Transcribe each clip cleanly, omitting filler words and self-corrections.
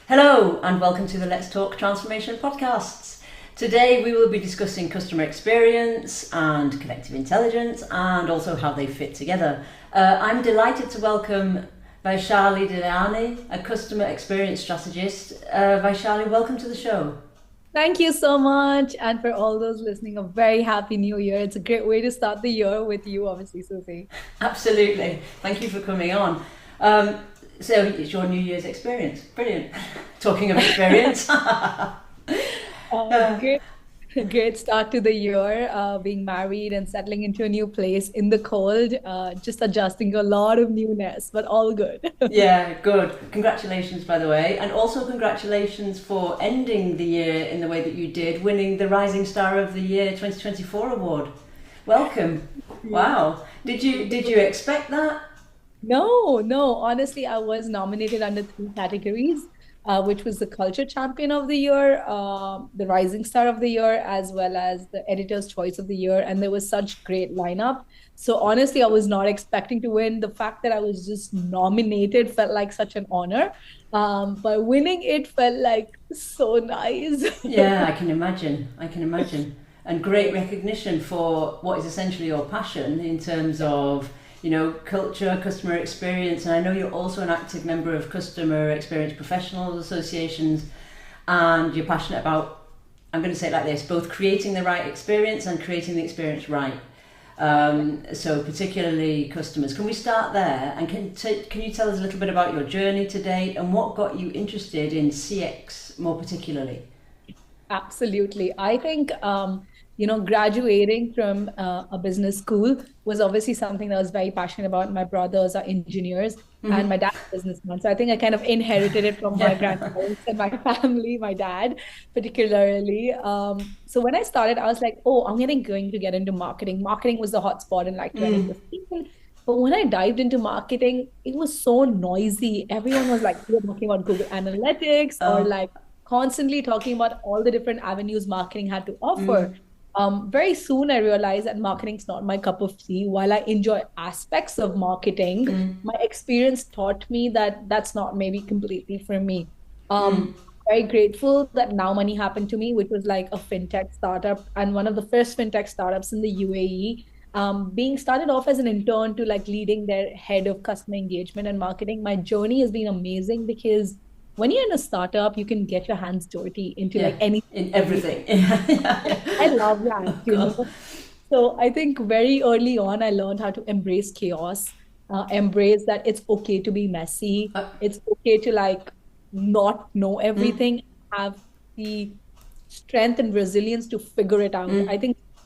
Hello and welcome to the Let's Talk Transformation podcasts. Today we will be discussing customer experience and collective intelligence and also how they fit together. I'm delighted to welcome Vaishali Dialani, a customer experience strategist. Vaishali, welcome to the show. Thank you so much. And for all those listening, a very happy new year. It's a great way to start the year with you, obviously, Susie. Absolutely. Thank you for coming on. So it's your New Year's experience. Brilliant. Talking of experience. Great, great start to the year, being married and settling into a new place in the cold, just adjusting to a lot of newness, but all good. Yeah, good. Congratulations, by the way. And also congratulations for ending the year in the way that you did, winning the Rising Star of the Year 2024 award. Welcome. Wow. Did you expect that? No, no. Honestly, I was nominated under three categories, which was the Culture Champion of the Year, the Rising Star of the Year, as well as the Editor's Choice of the Year. And there was such great lineup. So honestly, I was not expecting to win. The fact that I was just nominated felt like such an honor. But winning it felt like so nice. Yeah, I can imagine. I can imagine. And great recognition for what is essentially your passion in terms of, culture, customer experience. And I know you're also an active member of customer experience professionals associations, and you're passionate about, I'm going to say it like this, both creating the right experience and creating the experience right. So particularly customers. Can we start there? And can you tell us a little bit about your journey to date and what got you interested in CX more particularly? Absolutely. I think, graduating from a business school was obviously something that I was very passionate about. My brothers are engineers and Mm-hmm. my dad's a businessman. So I think I kind of inherited it from my Yeah. grandparents and my family, my dad particularly. So when I started, I was like, oh, going to get into marketing. Marketing was the hot spot in like Mm. 2015. But when I dived into marketing, it was so noisy. Everyone was like, we're talking about Google Analytics or Oh. like constantly talking about all the different avenues marketing had to offer. Mm. Very soon, I realized that marketing's not my cup of tea. While I enjoy aspects of marketing, Mm. my experience taught me that that's not maybe completely for me. Mm. Very grateful that Now Money happened to me, which was like a fintech startup and one of the first fintech startups in the UAE. Being started off as an intern to like leading their head of customer engagement and marketing, my journey has been amazing because when you're in a startup, you can get your hands dirty into Yeah. like anything In and everything. everything. Yeah. Yeah. I love that, Of course. So I think very early on, I learned how to embrace chaos, embrace that it's okay to be messy. Uh, It's okay to like not know mm. everything, have the strength and resilience to figure it out. Mm.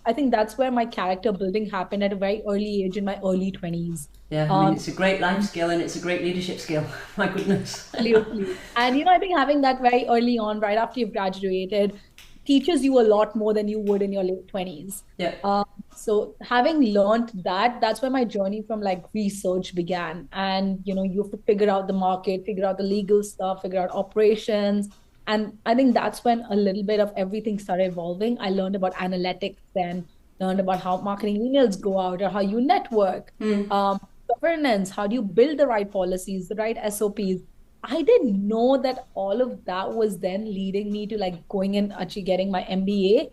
I think that's where my character building happened at a very early age in my early 20s. Yeah. I mean, Um, it's a great life skill and it's a great leadership skill. My goodness. Absolutely. And I think having that very early on, right after you've graduated, teaches you a lot more than you would in your late 20s. Yeah. Um, so having learned that, that's where my journey from like research began. And you have to figure out the market, figure out the legal stuff, figure out operations. And I think that's when a little bit of everything started evolving. I learned about analytics then, learned about how marketing emails go out or how you network. Mm. Um, Governance, how do you build the right policies, the right SOPs? I didn't know that all of that was then leading me to like going and actually getting my MBA,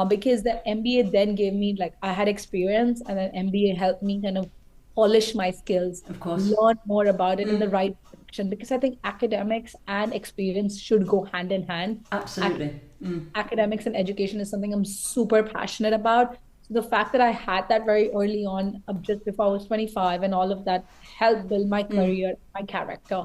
because the MBA then gave me like I had experience and then MBA helped me kind of polish my skills, Of course. learn more about it in the Mm. right direction because I think academics and experience should go hand in hand. Absolutely. Mm. Academics and education is something I'm super passionate about. So the fact that I had that very early on, just before I was 25, and all of that helped build my Mm. career, my character.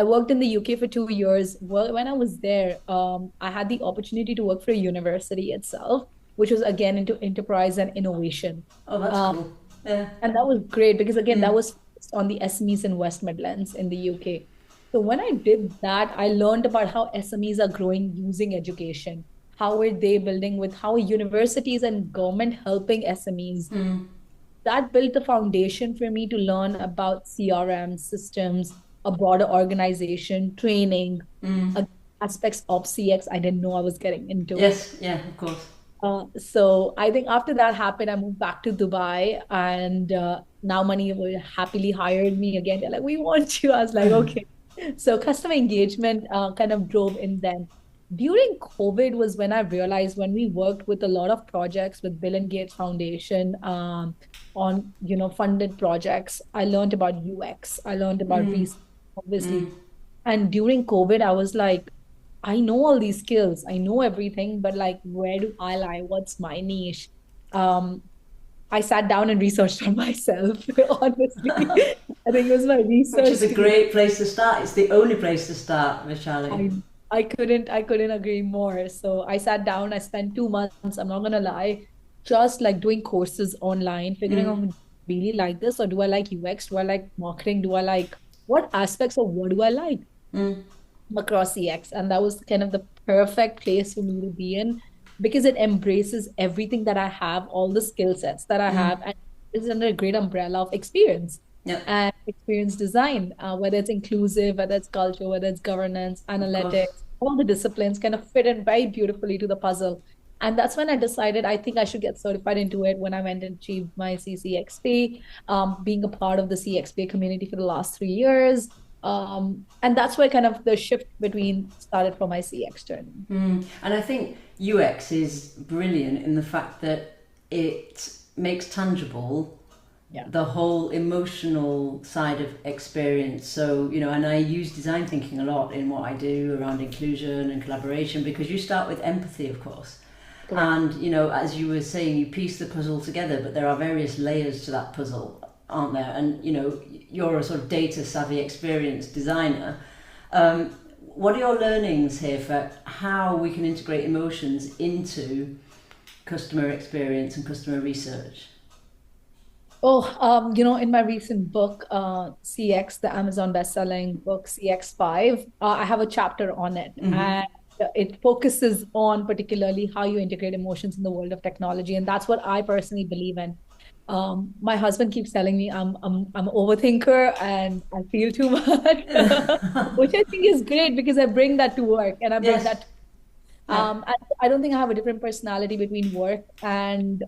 I worked in the UK for 2 years. Well, when I was there, I had the opportunity to work for a university itself, which was again into enterprise and innovation. Oh, that's Um, cool. Yeah. and that was great because again, that Mm. was focused on the SMEs in West Midlands in the UK. So when I did that, I learned about how SMEs are growing using education. How are they building with how are universities and government helping SMEs? Mm. That built the foundation for me to learn about CRM systems, a broader organization, training, Mm. uh, aspects of CX I didn't know I was getting into. Yes. Yeah. Of course. So I think after that happened, I moved back to Dubai, and Now Money happily hired me again. They're like, we want you. I was like, okay. So customer engagement kind of drove in then. During COVID was when I realized when we worked with a lot of projects with Bill and Gates Foundation on funded projects, I learned about UX, I learned about Mm, research, obviously. mm. And during COVID, I was like, I know all these skills, I know everything, but like, where do I lie? What's my niche? Um, I sat down and researched on myself, honestly. I think it was my Which is research a team. great place to start. It's the only place to start, Vishali. I I couldn't agree more. So I sat down, I spent 2 months, I'm not gonna lie, just like doing courses online, figuring Mm, out really like this, or do I like UX? Do I like marketing? Do I like what aspects of what do I like mm, across CX? And that was kind of the perfect place for me to be in because it embraces everything that I have, all the skill sets that I mm. have, and it's under a great umbrella of experience Yeah, and experience design, whether it's inclusive, whether it's culture, whether it's governance, of course. analytics, all the disciplines kind of fit in very beautifully to the puzzle. And that's when I decided I think I should get certified into it when I went and achieved my CCXP, being a part of the CXP community for the last 3 years. And that's where kind of the shift between started for my CX journey. Mm. And I think UX is brilliant in the fact that it makes tangible Yeah. the whole emotional side of experience. So, and I use design thinking a lot in what I do around inclusion and collaboration because you start with empathy, of course. Correct. And, as you were saying, you piece the puzzle together, but there are various layers to that puzzle, aren't there? And, you're a sort of data savvy, experienced designer. What are your learnings here for how we can integrate emotions into customer experience and customer research? Oh, in my recent book, CX, the Amazon best-selling book CX5, I have a chapter on it, Mm-hmm. and it focuses on particularly how you integrate emotions in the world of technology, and that's what I personally believe in. My husband keeps telling me I'm an overthinker and I feel too much, which I think is great because I bring that to work and I bring Yes. that Yeah. and I don't think I have a different personality between work and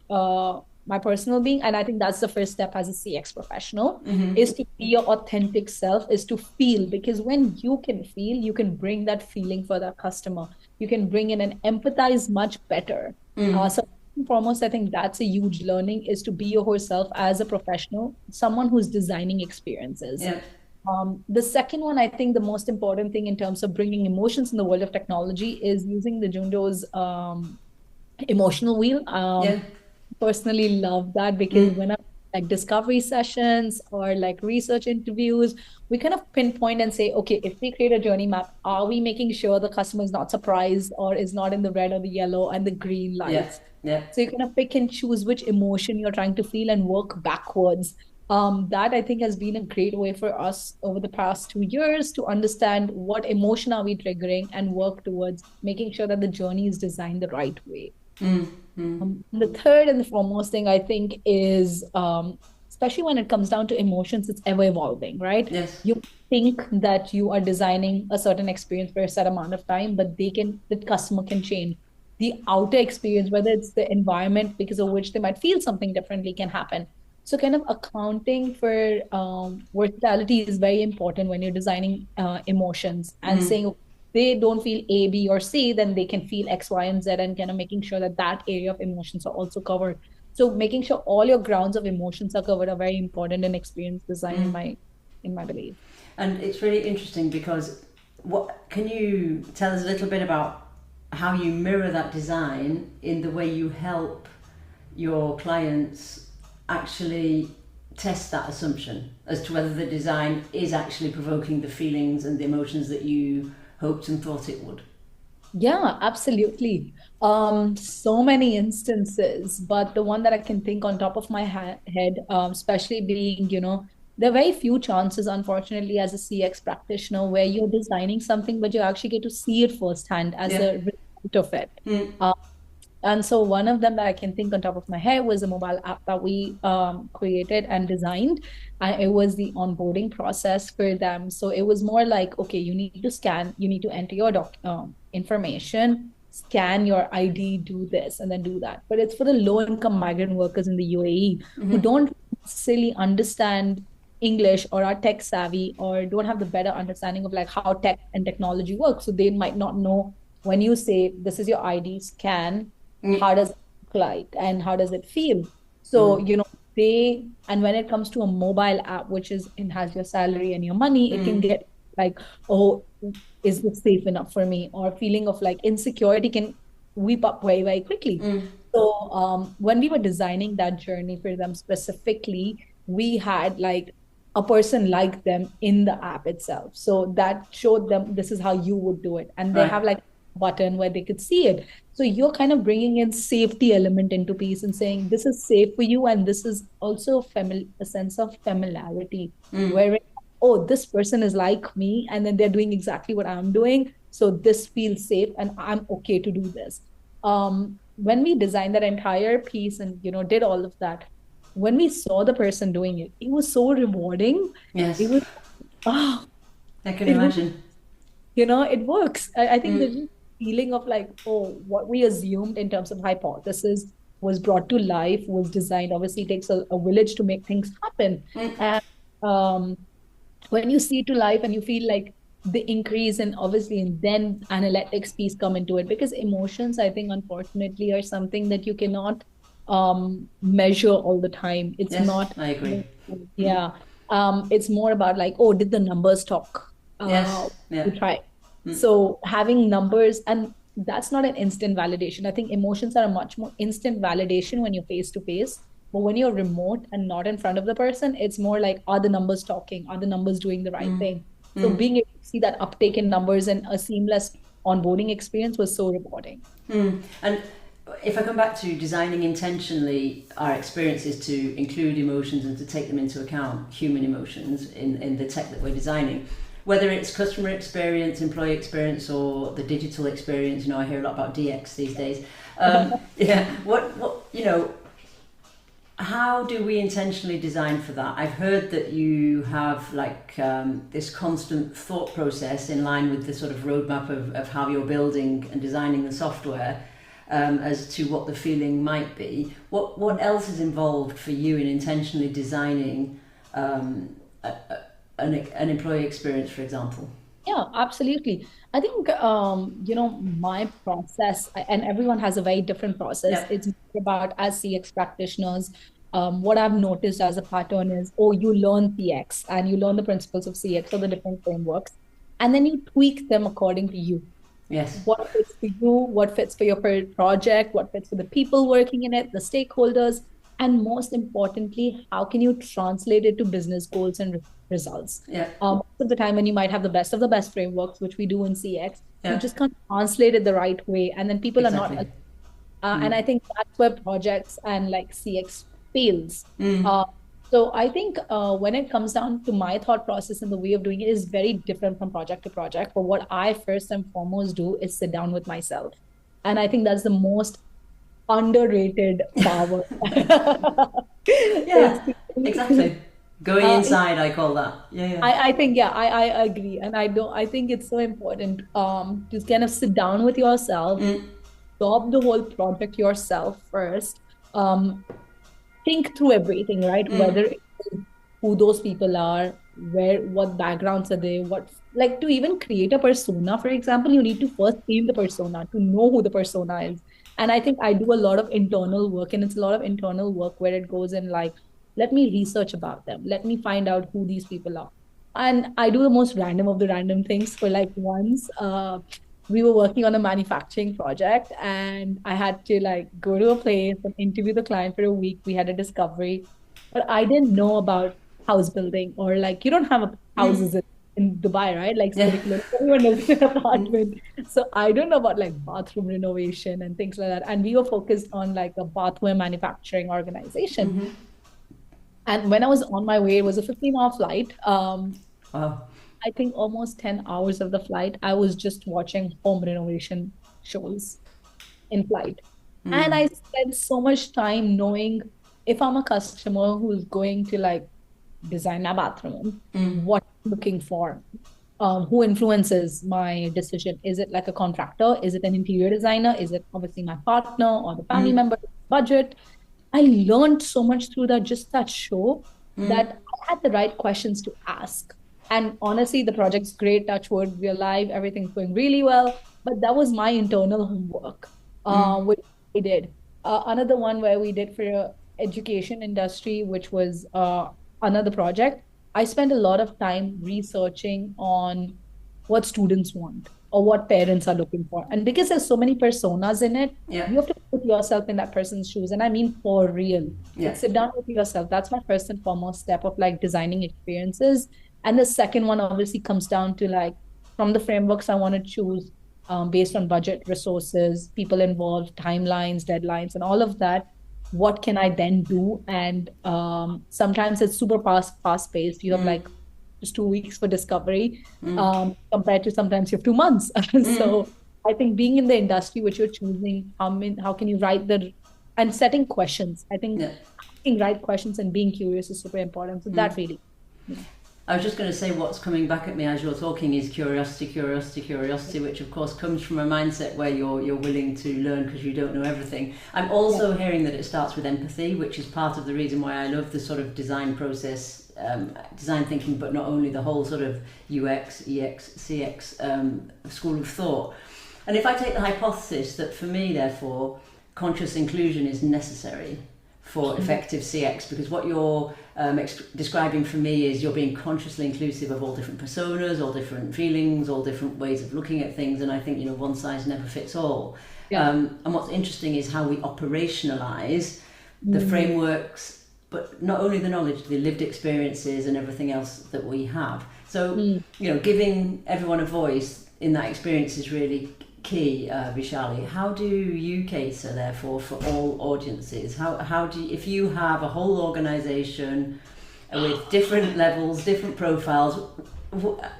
my personal being. And I think that's the first step as a CX professional Mm-hmm. is to be your authentic self, is to feel. Because when you can feel, you can bring that feeling for that customer. You can bring in and empathize much better. Mm. So first and foremost, I think that's a huge learning is to be your whole self as a professional, someone who's designing experiences. Yeah. The second one, I think the most important thing in terms of bringing emotions in the world of technology is using the Jundo's emotional wheel. Yeah. Personally love that because Mm. when I like discovery sessions or like research interviews, we kind of pinpoint and say, okay, if we create a journey map, are we making sure the customer is not surprised or is not in the red or the yellow and the green Yeah. lights? Yeah. So you kind of pick and choose which emotion you're trying to feel and work backwards. That I think has been a great way for us over the past 2 years to understand what emotion are we triggering and work towards making sure that the journey is designed the right way. Mm. Mm. The third and the foremost thing I think is, especially when it comes down to emotions, it's ever evolving, right? Yes. You think that you are designing a certain experience for a set amount of time, but the customer can change. The outer experience, whether it's the environment because of which they might feel something differently, can happen. So, kind of accounting for versatility is very important when you're designing emotions and Mm. saying, they don't feel A, B, or C, then they can feel X, Y, and Z, and kind of making sure that that area of emotions are also covered. So making sure all your grounds of emotions are covered are very important in experience design, Mm. in my belief. And it's really interesting because what can you tell us a little bit about how you mirror that design in the way you help your clients actually test that assumption as to whether the design is actually provoking the feelings and the emotions that you hoped and thought it would. Yeah, absolutely. So many instances, but the one that I can think on top of my head, especially being, there are very few chances, unfortunately, as a CX practitioner, where you're designing something, but you actually get to see it firsthand as Yeah. a result of it. Mm. Uh, And so one of them that I can think on top of my head was a mobile app that we created and designed. And it was the onboarding process for them. So it was more like, okay, you need to scan, you need to enter your information, scan your ID, do this, and then do that. But it's for the low income migrant workers in the UAE who Mm-hmm. don't necessarily understand English or are tech savvy or don't have the better understanding of like how tech and technology works. So they might not know when you say this is your ID scan, how does it look like and how does it feel? So, Mm. they, and when it comes to a mobile app, which is it has your salary and your money, it can Mm. get like, oh, is this safe enough for me? Or feeling of like insecurity can weep up very, very quickly. Mm. So when we were designing that journey for them specifically, we had like a person like them in the app itself. So that showed them this is how you would do it. And they Right. have like a button where they could see it. So you're kind of bringing in safety element into piece and saying this is safe for you. And this is also a sense of familiarity Mm. where, oh, this person is like me and then they're doing exactly what I'm doing. So this feels safe and I'm okay to do this. When we designed that entire piece and did all of that, when we saw the person doing it, it was so rewarding. It Yes, was, oh, I can it was, imagine. it works. I think there's Mm. just feeling of like, oh, what we assumed in terms of hypothesis was brought to life, was designed. Obviously, it takes a village to make things happen. Mm. And um, when you see it to life and you feel like the increase and obviously and then analytics piece come into it because emotions I think unfortunately are something that you cannot measure all the time. It's Yes, not, I agree. Mm. yeah, it's more about like, oh, did the numbers talk? Yes, yeah. You try. Mm. So having numbers, and that's not an instant validation. I think emotions are a much more instant validation when you're face to face, but when you're remote and not in front of the person, it's more like, are the numbers talking? Are the numbers doing the right Mm. thing? So Mm. being able to see that uptake in numbers and a seamless onboarding experience was so rewarding. Mm. And if I come back to designing intentionally our experiences to include emotions and to take them into account, human emotions in the tech that we're designing, whether it's customer experience, employee experience, or the digital experience, I hear a lot about DX these days. Yeah, how do we intentionally design for that? I've heard that you have like this constant thought process in line with the sort of roadmap of how you're building and designing the software as to what the feeling might be. What else is involved for you in intentionally designing an employee experience, for example? Yeah, absolutely. I think my process, and everyone has a very different process. Yep. It's more about as CX practitioners, what I've noticed as a pattern is, oh, you learn CX and you learn the principles of CX or the different frameworks, and then you tweak them according to you. Yes. What fits for you, what fits for your project, what fits for the people working in it, the stakeholders, and most importantly, how can you translate it to business goals and results? Yeah. Most of the time, when you might have the best of the best frameworks, which we do in CX, you Yeah. just can't translate it the right way, and then people are not. Exactly. And I think that's where projects and like CX fails. Mm. Uh, so I think when it comes down to my thought process and the way of doing it is very different from project to project. But what I first and foremost do is sit down with myself. And I think that's the most underrated power. Yeah. It's, Exactly. Going it's inside, I call that. Yeah. Yeah. I think yeah, I agree. And I think it's so important to kind of sit down with yourself, Mm. stop the whole project yourself first. Um, think through everything, right? Mm. Whether it's who those people are, what backgrounds are they, what, like to even create a persona, for example, you need to first feel the persona to know who the persona is. And I think I do a lot of internal work, and it's a lot of internal work where it goes in like, let me research about them, let me find out who these people are. And I do the most random of the random things. For like once, we were working on a manufacturing project and I had to like go to a place and interview the client for a week. We had a discovery, but I didn't know about house building or like you don't have Mm. houses in Dubai, right? Like Yeah. particularly everyone lives in an Mm. apartment. So I don't know about like bathroom renovation and things like that. And we were focused on like a bathware manufacturing organization. Mm-hmm. And when I was on my way, it was a 15-hour flight. Wow. I think almost 10 hours of the flight, I was just watching home renovation shows in flight. And Mm. I spent so much time knowing if I'm a customer who's going to like design my bathroom, Mm. what I'm looking for, who influences my decision. Is it like a contractor? Is it an interior designer? Is it obviously my partner or the family Mm. member? Budget? I learned so much through that, just that show, Mm. that had the right questions to ask. And honestly, the project's great, touch wood, we're live, everything's going really well. But that was my internal homework, which we did. Another one where we did for education industry, which was another project. I spent a lot of time researching on what students want or what parents are looking for. And because there's so many personas in it, Yeah. you have to put yourself in that person's shoes. And I mean for real. Yeah. Like sit down with yourself. That's my first and foremost step of like designing experiences. And the second one obviously comes down to like from the frameworks I want to choose based on budget, resources, people involved, timelines, deadlines, and all of that. What can I then do? And sometimes it's super fast paced. You have like just 2 weeks for discovery compared to sometimes you have 2 months. So I think being in the industry which you're choosing, how can you write and setting questions. I think asking right questions and being curious is super important. So that really. I was just going to say what's coming back at me as you're talking is curiosity, which of course comes from a mindset where you're willing to learn because you don't know everything. I'm also hearing that it starts with empathy, which is part of the reason why I love the sort of design process, design thinking, but not only the whole sort of UX, EX, CX school of thought. And if I take the hypothesis that for me, therefore, conscious inclusion is necessary for effective CX, because what you're describing for me is you're being consciously inclusive of all different personas, all different feelings, all different ways of looking at things, and I think one size never fits all. And what's interesting is how we operationalize the frameworks, but not only the knowledge, the lived experiences and everything else that we have. So giving everyone a voice in that experience is really key, Vaishali. How do you cater, therefore, for all audiences? How do you, if you have a whole organisation with different levels, different profiles?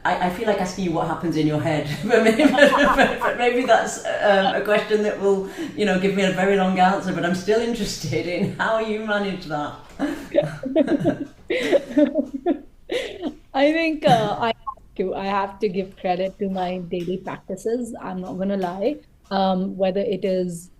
I feel like asking you what happens in your head, but maybe that's a question that will, give me a very long answer. But I'm still interested in how you manage that. I think I have to give credit to my daily practices. I'm not going to lie. Whether it is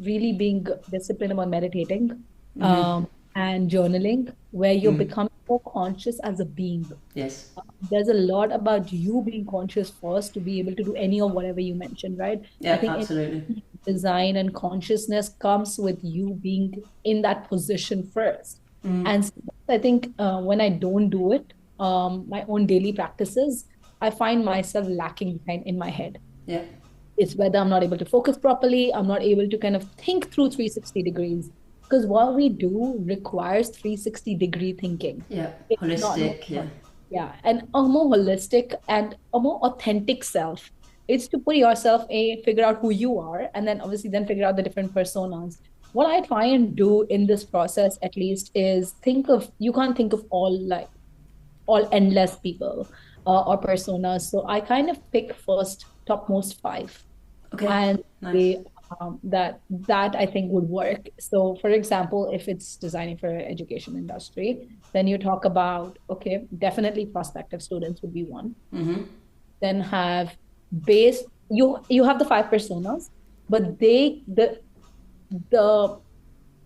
really being disciplined about meditating and journaling, where you're becoming more conscious as a being. Yes. There's a lot about you being conscious first to be able to do any of whatever you mentioned, right? Yeah, I think absolutely. Design and consciousness comes with you being in that position first. And I think when I don't do it, my own daily practices, I find myself lacking behind in my head. Yeah. It's whether I'm not able to focus properly, I'm not able to kind of think through 360 degrees. Because what we do requires 360-degree thinking. Yeah, it's holistic, Yeah, and a more holistic and a more authentic self. It's to put yourself figure out who you are, and then obviously then figure out the different personas. What I try and do in this process, at least, is you can't think of all endless people or personas. So I kind of pick first topmost 5. Okay. And nice. that I think would work. So for example, if it's designing for education industry, then you talk about, okay, definitely prospective students would be one. Then have you have the 5 personas, but the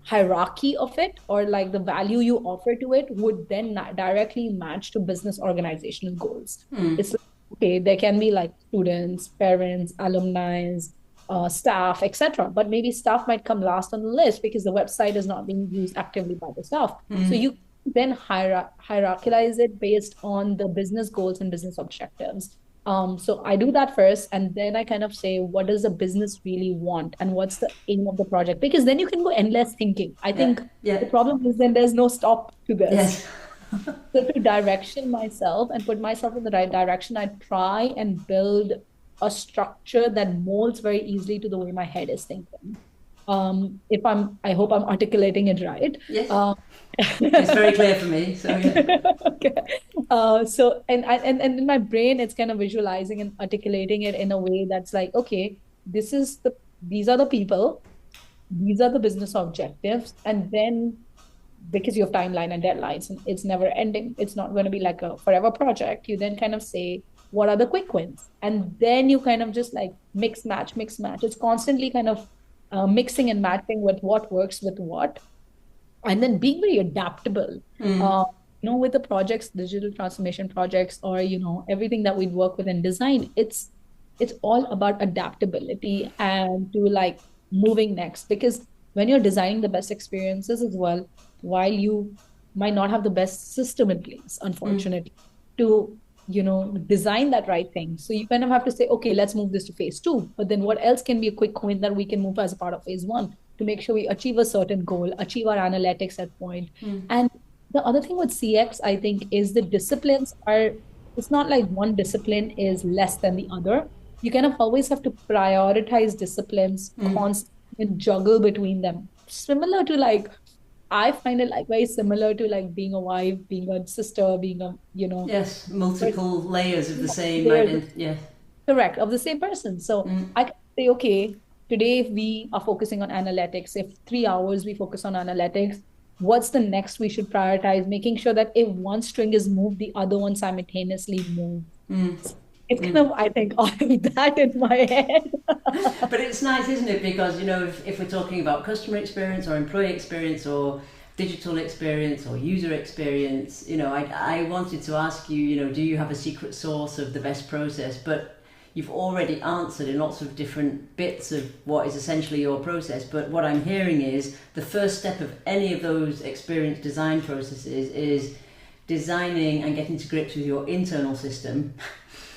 hierarchy of it, or like the value you offer to it, would then directly match to business organizational goals. It's like, okay, there can be like students, parents, alumni, staff, etc. But maybe staff might come last on the list because the website is not being used actively by the staff. So you then hierarchize it based on the business goals and business objectives. So I do that first, and then I kind of say, what does the business really want, and what's the aim of the project? Because then you can go endless thinking. I think the problem is then there's no stop to this. Yes. So to direction myself and put myself in the right direction, I try and build a structure that molds very easily to the way my head is thinking. I hope I'm articulating it right. Yes. It's very clear for me. So yeah. Okay. So and in my brain, it's kind of visualizing and articulating it in a way that's like, okay, these are the people, these are the business objectives, and then because you have timeline and deadlines, and it's never ending, it's not going to be like a forever project. You then kind of say, what are the quick wins? And then you kind of just like mix match. It's constantly kind of mixing and matching with what works with what, and then being very adaptable. with the projects, digital transformation projects, or everything that we work with in design, it's all about adaptability and to like moving next. Because when you're designing the best experiences as well, while you might not have the best system in place, Mm. unfortunately, to design that right thing. So you kind of have to say, okay, let's move this to phase two. But then what else can be a quick win that we can move as a part of phase one to make sure we achieve a certain goal, achieve our analytics at point. Mm. And the other thing with CX, I think, is the disciplines are, it's not like one discipline is less than the other. You kind of always have to prioritize disciplines, Mm. constantly and juggle between them. Similar to like, I find it like very similar to like being a wife, being a sister, being a, Yes, person. multiple layers of the same They're yeah. correct of the same person. So Mm. I can say, okay, today if we are focusing on analytics, if 3 hours we focus on analytics, what's the next we should prioritize? Making sure that if one string is moved, the other one simultaneously moves. Mm. It's kind Mm. of, I think, all of that in my head. But it's nice, isn't it? Because, if we're talking about customer experience or employee experience or digital experience or user experience, I wanted to ask you, do you have a secret source of the best process? But you've already answered in lots of different bits of what is essentially your process. But what I'm hearing is the first step of any of those experience design processes is designing and getting to grips with your internal system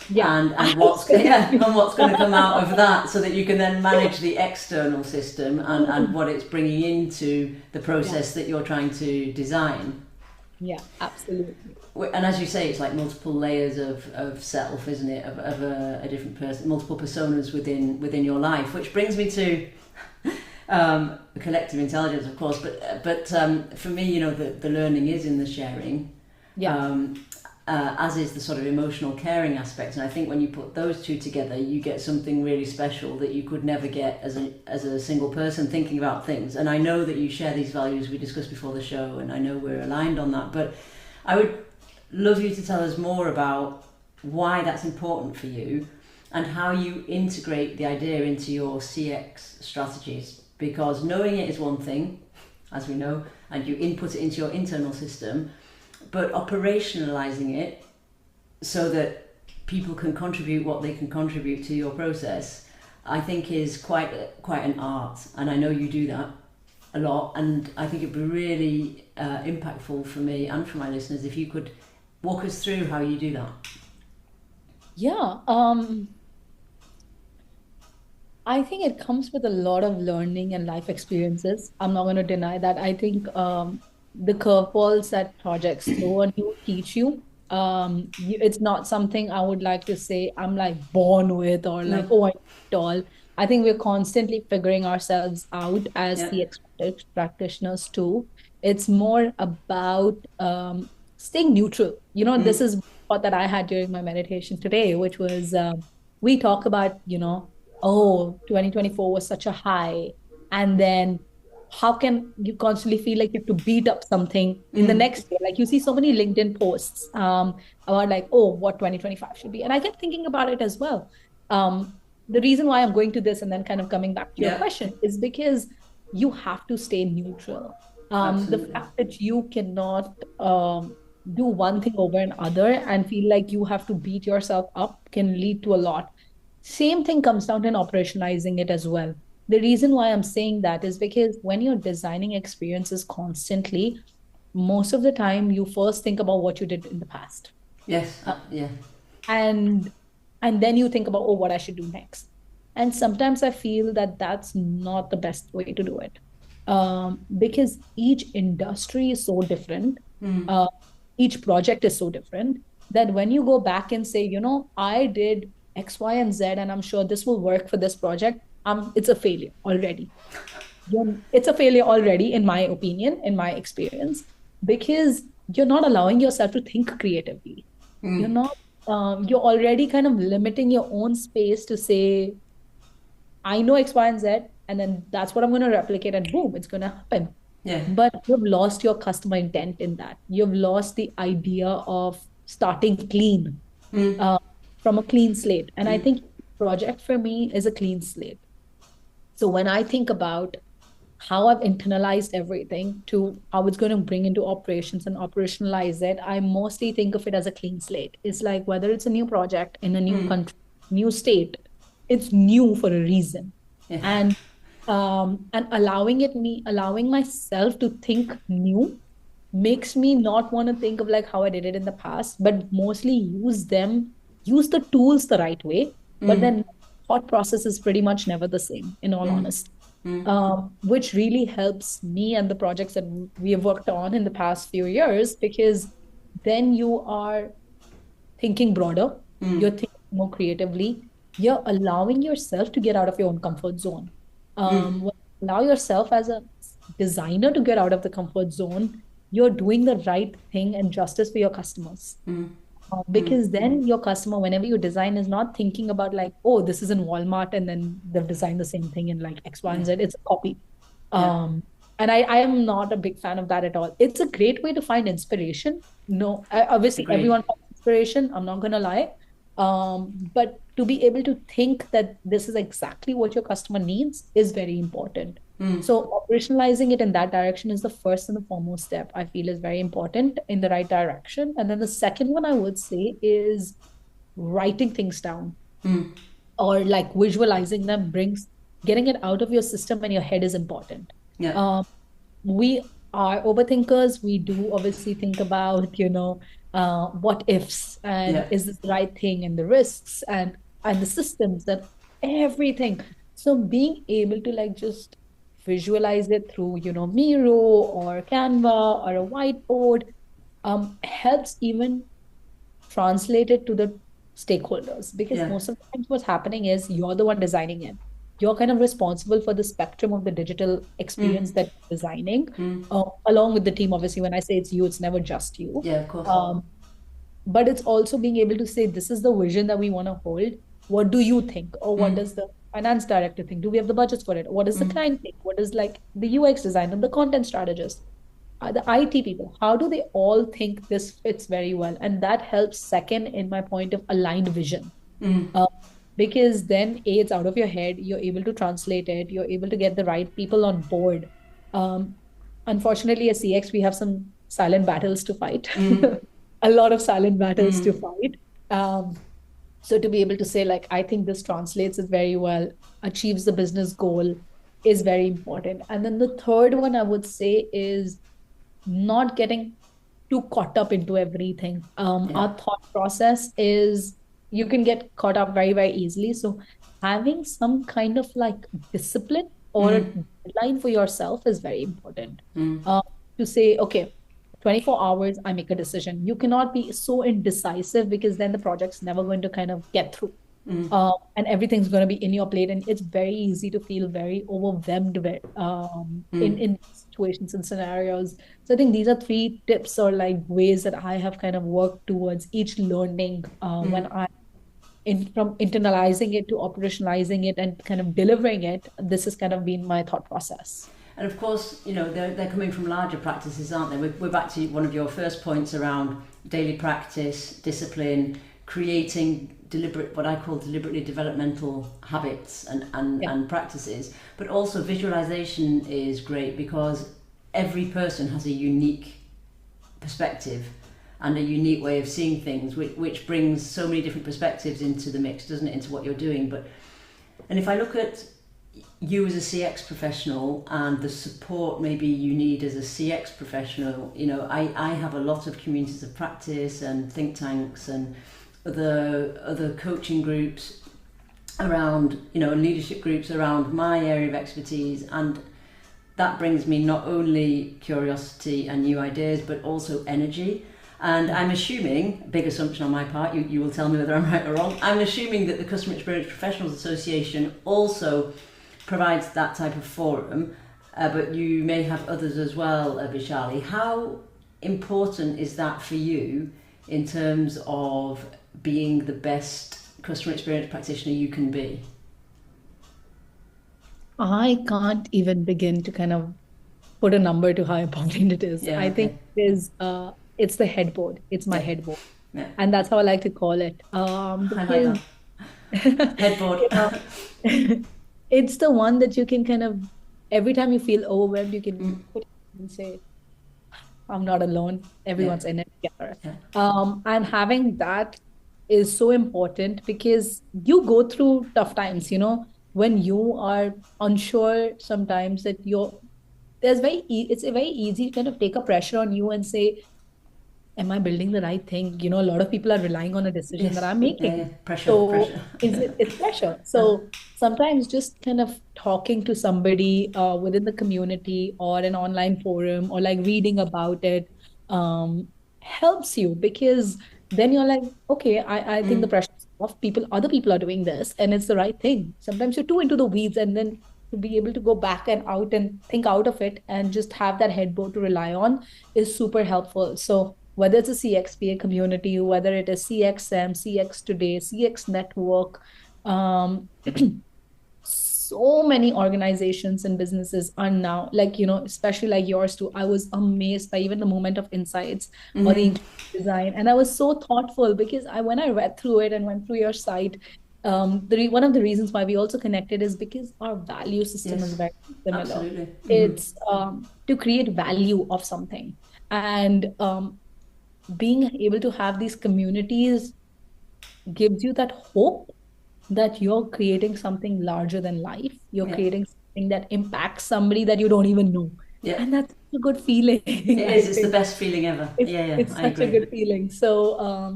Yeah, and what's and what's going to come out of that, so that you can then manage the external system and what it's bringing into the yeah, process that you're trying to design. yeah, absolutely. And as you say, it's like multiple layers of self, isn't it, of a different person, multiple personas within your life, which brings me to collective intelligence, of course, but for me, the learning is in the sharing, Yeah. um, as is the sort of emotional caring aspect. And I think when you put those two together, you get something really special that you could never get as a single person thinking about things. And I know that you share these values we discussed before the show, and I know we're aligned on that. But I would love you to tell us more about why that's important for you and how you integrate the idea into your CX strategies. Because knowing it is one thing, as we know, and you input it into your internal system, but operationalizing it so that people can contribute what they can contribute to your process, I think is quite an art. And I know you do that a lot, and I think it'd be really impactful for me and for my listeners if you could walk us through how you do that. Yeah. I think it comes with a lot of learning and life experiences. I'm not going to deny that. I think the curveballs that projects throw and you teach you, it's not something I would like to say I'm like born with or like, No. oh, I know it all. I think we're constantly figuring ourselves out as Yeah. the practitioners too. It's more about staying neutral. This Mm. is what that I had during my meditation today, which was we talk about, oh, 2024 was such a high. And then how can you constantly feel like you have to beat up something in the Mm. next year? Like you see so many LinkedIn posts about like, oh, what 2025 should be. And I kept thinking about it as well. The reason why I'm going to this and then kind of coming back to your Yeah. question is because you have to stay neutral. The Absolutely. fact that you cannot do one thing over another and feel like you have to beat yourself up can lead to a lot. Same thing comes down to operationalizing it as well. The reason why I'm saying that is because when you're designing experiences constantly, most of the time you first think about what you did in the past. Yes. Uh, Yeah. and and then you think about, oh, what I should do next. And sometimes I feel that that's not the best way to do it, because each industry is so different. Mm. uh, each project is so different that when you go back and say, I did X, Y, and Z, and I'm sure this will work for this project, it's a failure already. It's a failure already, in my opinion, in my experience, because you're not allowing yourself to think creatively. You're Mm. not, you're already kind of limiting your own space to say, I know X, Y, and Z, and then that's what I'm going to replicate, and boom, it's going to happen. Yeah. But you've lost your customer intent in that. You've lost the idea of starting clean, Mm. uh, from a clean slate. And I Mm. think project for me is a clean slate. So when I think about how I've internalized everything to how it's going to bring into operations and operationalize it, I mostly think of it as a clean slate. It's like whether it's a new project in a new Mm. country, new state, it's new for a reason. Yeah. And allowing myself to think new makes me not want to think of like how I did it in the past, but mostly use the tools the right way. But Mm. then thought process is pretty much never the same, in all Mm. honesty. Mm. Which really helps me and the projects that we have worked on in the past few years, because then you are thinking broader, Mm. you're thinking more creatively, you're allowing yourself to get out of your own comfort zone. When you allow yourself as a designer to get out of the comfort zone, you're doing the right thing and justice for your customers. Mm. Mm. Because then your customer, whenever you design, is not thinking about like, oh, this is in Walmart and then they've designed the same thing in like X, Y, Yeah. and Z. It's a copy. Yeah. And I am not a big fan of that at all. It's a great way to find inspiration. No, obviously Agreed. everyone finds inspiration. I'm not gonna lie. But to be able to think that this is exactly what your customer needs is very important. Mm. So operationalizing it in that direction is the first and the foremost step I feel is very important in the right direction. And then the second one I would say is writing things down Mm. or like visualizing them brings getting it out of your system and your head is important. Yeah. Um, we are overthinkers. We do obviously think about, what ifs and Yeah. is this the right thing and the risks and the systems and everything. So being able to like just visualize it through, Miro or Canva or a whiteboard helps even translate it to the stakeholders, because Yeah. most of the times what's happening is you're the one designing it, you're kind of responsible for the spectrum of the digital Mm. experience that you're designing, Mm. along with the team. Obviously, when I say it's you, it's never just you. Yeah, of course. But it's also being able to say this is the vision that we want to hold. What do you think, or what Mm. does the finance director think? Do we have the budgets for it? What does the Mm. client think? What is like the UX designer, the content strategist, the IT people, how do they all think this fits very well? And that helps second in my point of aligned vision. Mm. Uh, because then A, it's out of your head, you're able to translate it, you're able to get the right people on board. Um, Unfortunately, as CX, we have some silent battles to fight, Mm. a lot of silent battles to Mm. fight. Um, so to be able to say, like, I think this translates it very well, achieves the business goal is very important. And then the third one I would say is not getting too caught up into everything. Yeah. Our thought process is you can get caught up very, very easily. So having some kind of like discipline or a Mm. deadline for yourself is very important. Mm. Uh, to say, okay, 24 hours, I make a decision. You cannot be so indecisive, because then the project's never going to kind of get through. Mm. And everything's going to be in your plate, and it's very easy to feel very overwhelmed Mm. in situations and scenarios. So I think these are three tips or like ways that I have kind of worked towards each learning when Mm. I from internalizing it to operationalizing it and kind of delivering it. This has kind of been my thought process. And of course, they're coming from larger practices, aren't they? We're back to one of your first points around daily practice, discipline, creating what I call deliberately developmental habits Yeah. and practices. But also visualization is great because every person has a unique perspective and a unique way of seeing things, which brings so many different perspectives into the mix, doesn't it, into what you're doing. And if I look at you as a CX professional and the support maybe you need as a CX professional, I have a lot of communities of practice and think tanks and other coaching groups around, leadership groups around my area of expertise, and that brings me not only curiosity and new ideas but also energy. And I'm assuming, big assumption on my part, you will tell me whether I'm right or wrong, I'm assuming that the Customer Experience Professionals Association also provides that type of forum, but you may have others as well, Vaishali. How important is that for you in terms of being the best customer experience practitioner you can be? I can't even begin to kind of put a number to how important it is. Yeah, I think okay. it's the headboard. It's my Yeah, headboard. yeah. And that's how I like to call it. I like Because that. Headboard. you know, it's the one that you can kind of every time you feel overwhelmed, you can Mm. put it and say, I'm not alone. Yeah. Everyone's in it together. Yeah. And having that is so important because you go through tough times, when you are unsure sometimes that it's a very easy to kind of take a pressure on you and say, am I building the right thing? A lot of people are relying on a decision that Yes. I'm Yeah. Yeah. making. Pressure. So Pressure. it's pressure. So sometimes just kind of talking to somebody within the community or an online forum or like reading about it um, helps you because then you're like, okay, I think the Mm. pressure of other people are doing this and it's the right thing. Sometimes you're too into the weeds and then to be able to go back and out and think out of it and just have that headboard to rely on is super helpful. So whether it's a CXPA community, whether it is CXM, CX Today, CX Network, um, so many organizations and businesses are now like, especially like yours too. I was amazed by even the Moment of Insights or the Mm. interior design. And I was so thoughtful because when I read through it and went through your site, one of the reasons why we also connected is because our value system is Yes. very similar. Absolutely. Mm. It's to create value of something. And being able to have these communities gives you that hope that you're creating something larger than life. You're Yeah. creating something that impacts somebody that you don't even know. Yeah. And that's a good feeling, It is. I It's the think. best feeling ever. It's, Yeah. Yeah. it's I such a agree. good feeling. So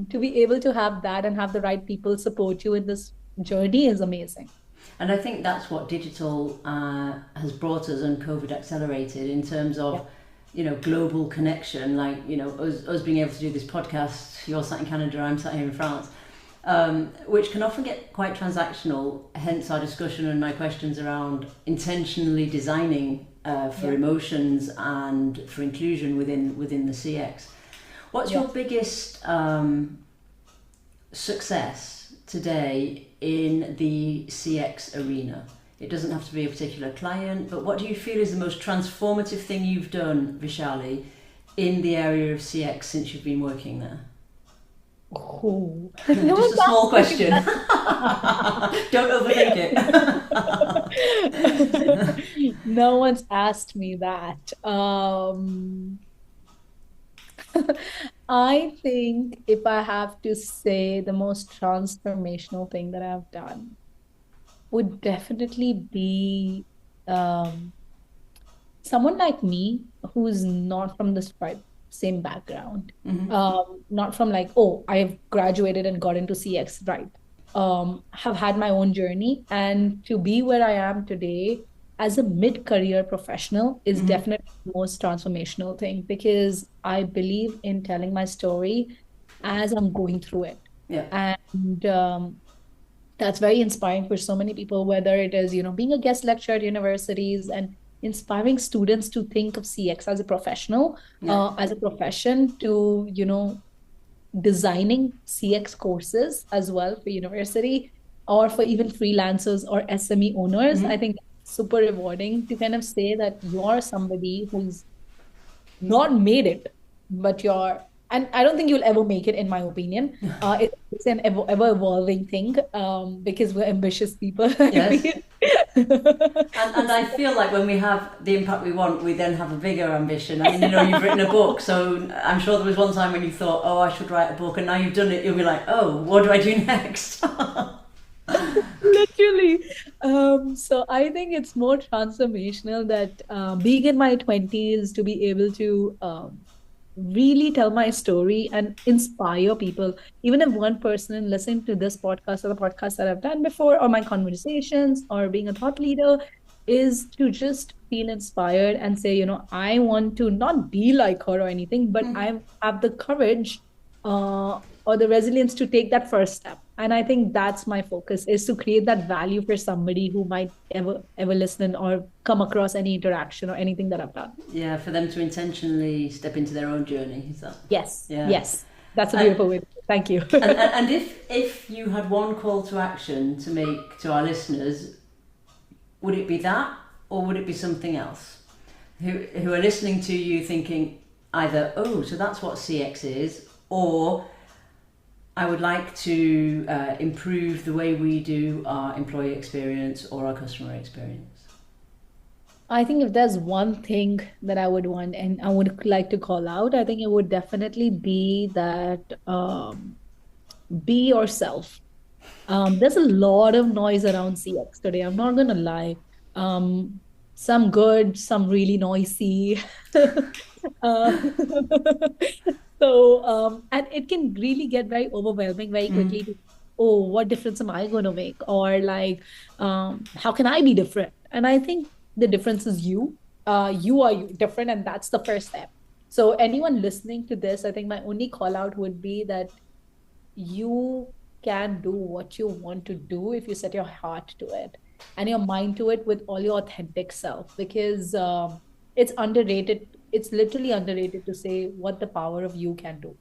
to be able to have that and have the right people support you in this journey is amazing. And I think that's what digital has brought us and COVID accelerated in terms Yeah. of, global connection. Like, us being able to do this podcast, you're sat in Canada, I'm sat here in France, which can often get quite transactional, hence our discussion and my questions around intentionally designing for Yeah. emotions and for inclusion within the CX. What's Yeah. your biggest success today in the CX arena? It doesn't have to be a particular client, but what do you feel is the most transformative thing you've done, Vaishali, in the area of CX since you've been working there? Oh, no Just one's a small asked me question. Don't overthink it. that. No one's asked me that. I think if I have to say the most transformational thing that I've done would definitely be um, someone like me who's not from the same background, Mm-hmm. not from like, oh, I've graduated and got into CX, right? Have had my own journey, and to be where I am today as a mid-career professional is Mm-hmm. definitely the most transformational thing because I believe in telling my story as I'm going through it. Yeah. And that's very inspiring for so many people, whether it is, being a guest lecturer at universities and inspiring students to think of CX as a professional, Yeah. as a profession, to, designing CX courses as well for university or for even freelancers or SME owners. I Mm-hmm. think it's super rewarding to kind of say that you're somebody who's not made it, but and I don't think you'll ever make it, in my opinion. It's an ever evolving thing because we're ambitious people, I Yes. feel. And I feel like when we have the impact we want, we then have a bigger ambition. I mean, you've written a book, so I'm sure there was one time when you thought, oh, I should write a book, and now you've done it, you'll be like, oh, what do I do next? Literally. So I think it's more transformational that being in my 20s to be able to really tell my story and inspire people. Even if one person listening to this podcast or the podcast that I've done before, or my conversations, or being a thought leader, is to just feel inspired and say, I want to not be like her or anything, but I have the courage or the resilience to take that first step. And I think that's my focus, is to create that value for somebody who might ever listen or come across any interaction or anything that I've done. Yeah, for them to intentionally step into their own journey. Is that? Yes, Yeah. yes. That's a And, beautiful way. Thank you. and if you had one call to action to make to our listeners, would it be that, or would it be something else? Who are listening to you thinking either, oh, so that's what CX is, or I would like to improve the way we do our employee experience or our customer experience. I think if there's one thing that I would want and I would like to call out, I think it would definitely be that be yourself. There's a lot of noise around CX today. I'm not gonna lie. Um, some good, some really noisy. Uh, and it can really get very overwhelming very quickly. Oh, what difference am I going to make? Or like, how can I be different? And I think the difference is you. You are different, and that's the first step. So anyone listening to this, I think my only call out would be that you can do what you want to do if you set your heart to it and your mind to it with all your authentic self, because it's underrated. It's literally underrated to say what the power of you can do.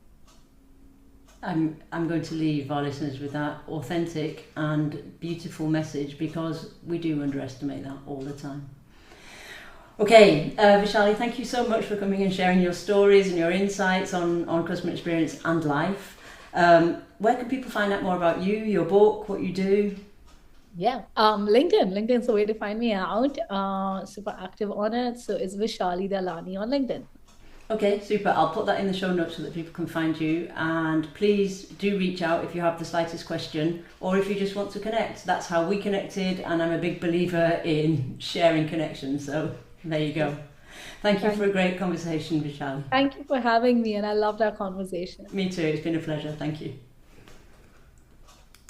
I'm going to leave our listeners with that authentic and beautiful message, because we do underestimate that all the time. Okay, Vaishali, thank you so much for coming and sharing your stories and your insights on customer experience and life. Where can people find out more about you, your book, what you do? Yeah, LinkedIn's the way to find me out. Super active on it. So it's Vaishali Dialani on LinkedIn. Okay, super. I'll put that in the show notes so that people can find you. And please do reach out if you have the slightest question or if you just want to connect. That's how we connected, and I'm a big believer in sharing connections. So there you go. Thank you for a great conversation, Vishal. Thank you for having me, and I loved our conversation. Me too. It's been a pleasure. Thank you.